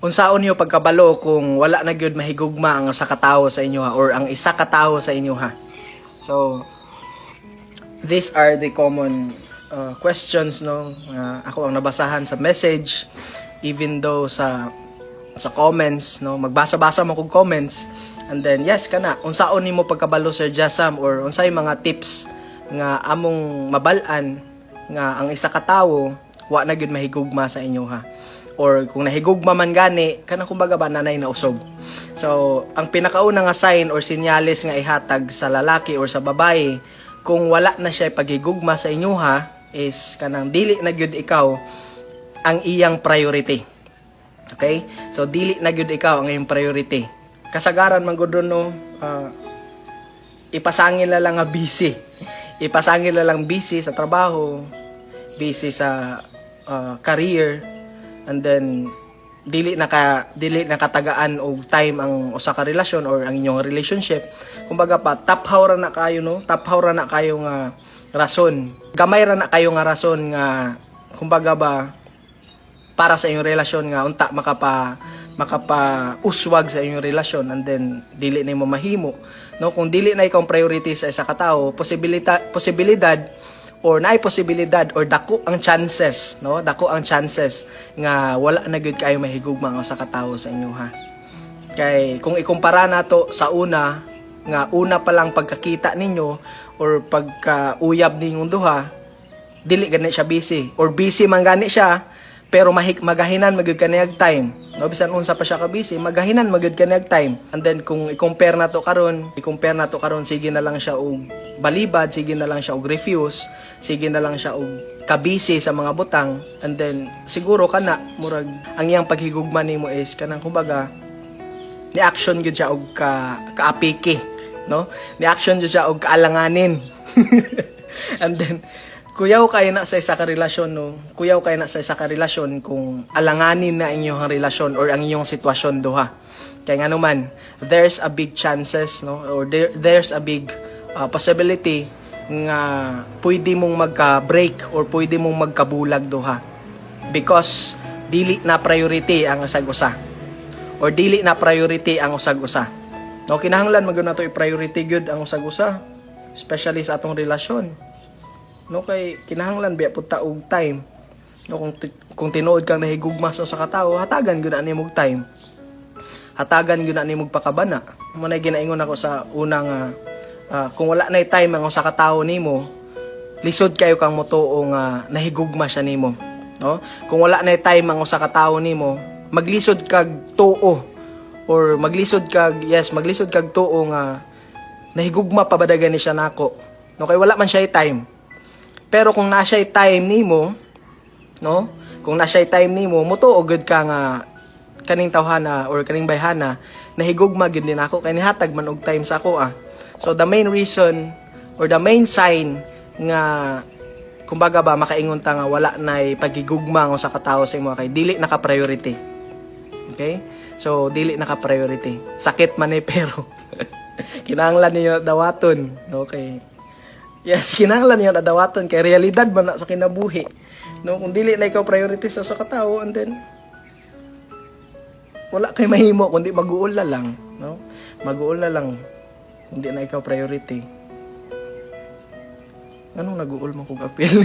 unsaon niyo pagkabalo kung wala na gyud mahigugma ang sa katawo sa inyo ha, or ang isa ka tawo sa inyo ha. So these are the common questions no ako ang nabasahan sa message, even though sa comments no, magbasa-basa mo kog comments, and then yes kana unsaon nimo pagkabalo Sir Jasam, or unsay mga tips nga among mabalan nga ang isa ka tawo wa na gyud mahigugma sa inyo ha, or kung nahigugma man gani kanang kumbaga ba nanay na usog. So ang pinakauna nga sign or senyales nga ihatag sa lalaki or sa babae kung wala na siya paghigugma sa inyo ha, is kanang dili na gyud ikaw ang iyang priority. Okay? So dili na gyud ikaw ang iyang priority. Kasagaran man gud no, ipasangil na lang nga busy. Ipasangil na lang busy sa trabaho, busy sa career, and then dili nakatagaan og time ang usa ka relasyon or ang inyong relationship. Kumbaga pa taphaw ra na kayo no, taphaw ra na kayo nga rason. Gamay ra na kayo nga rason nga kumbaga ba para sa inyong relasyon nga unta makapa uswag sa inyong relasyon, and then dili na mo mahimo no. Kung dili na ikaw priority sa isa ka tawo, posibilidad or naay posibilidad or dako ang chances no, dako ang chances nga wala na gyud kayo mahigugma ang usa ka tawo sa inyo ha. Kay kung ikumpara nato sa una pa lang pagkakita ninyo or pagkauyab ninyong duha, dili gani siya busy, or busy man gani siya pero magahinan magyud kaniyag time no, bisan unsa pa siya ka busy magahinan magyud kaniyag time. And then kung i-compare nato karon sige na lang siya og balibad, sige na lang siya og refuse, sige na lang siya og kabisi sa mga butang, and then siguro kana murag ang iyang paghigugma nimo is kanang kumbaga ni action gyud siya og kaapiki no, ni action gyud siya og kaalanganin. And then kuyaw kayo na sa isa ka relasyon no, kuyaw kayo na sa isa ka relasyon kung alanganin na inyong relasyon or ang inyong sitwasyon duha. Kaya nga naman there's a big chances no, or there's a big possibility nga pwede mong magka-break or pwede mong magkabulag duha, because dili na priority ang usag-usa, or dili na priority ang usag-usa no. Kinahanglan magud nato i-priority gyud ang usag-usa, especially sa atong relasyon no, kay kinahanglan biya pud ta og time no. Kung tinuod kang nahigugma sa ka tawo, hatagan gyud ani mog time, hatagan gyud ani mog pakabana. Mo na ginaingon ako sa unang kung wala nay time ang usa ka tawo nimo, lisod kayo kang motuo nga nahigugma siya nimo no. Kung wala nay time ang usa ka tawo nimo, maglisod kag tuo, or maglisod kag tuo nga nahigugma pa badagan ni siya nako no, kay wala man siya time. Pero kung na siya time nimo no, kung na siya time nimo, motuo gud ka nga kaning tawhana or kaning bayhana nahigugma gid ni nako kay nihatag man og time sa ako So the main reason or the main sign nga kumbaga ba makaingon ta nga wala nay pagigugma sa katawo sa imo kay dili naka-priority. Okay? So dili naka-priority. Sakit man pero kinahanglan niyo dawaton. Okay. Yes, kinahanglan niyo dawaton kay realidad man na sa kinabuhi. No, kung dili na ikaw priority sa katawo, and then wala kay mahimo kundi mag-uol na lang, no? Mag-uol na lang. Hindi na ikaw priority. Anong nag-uol mo kung appeal?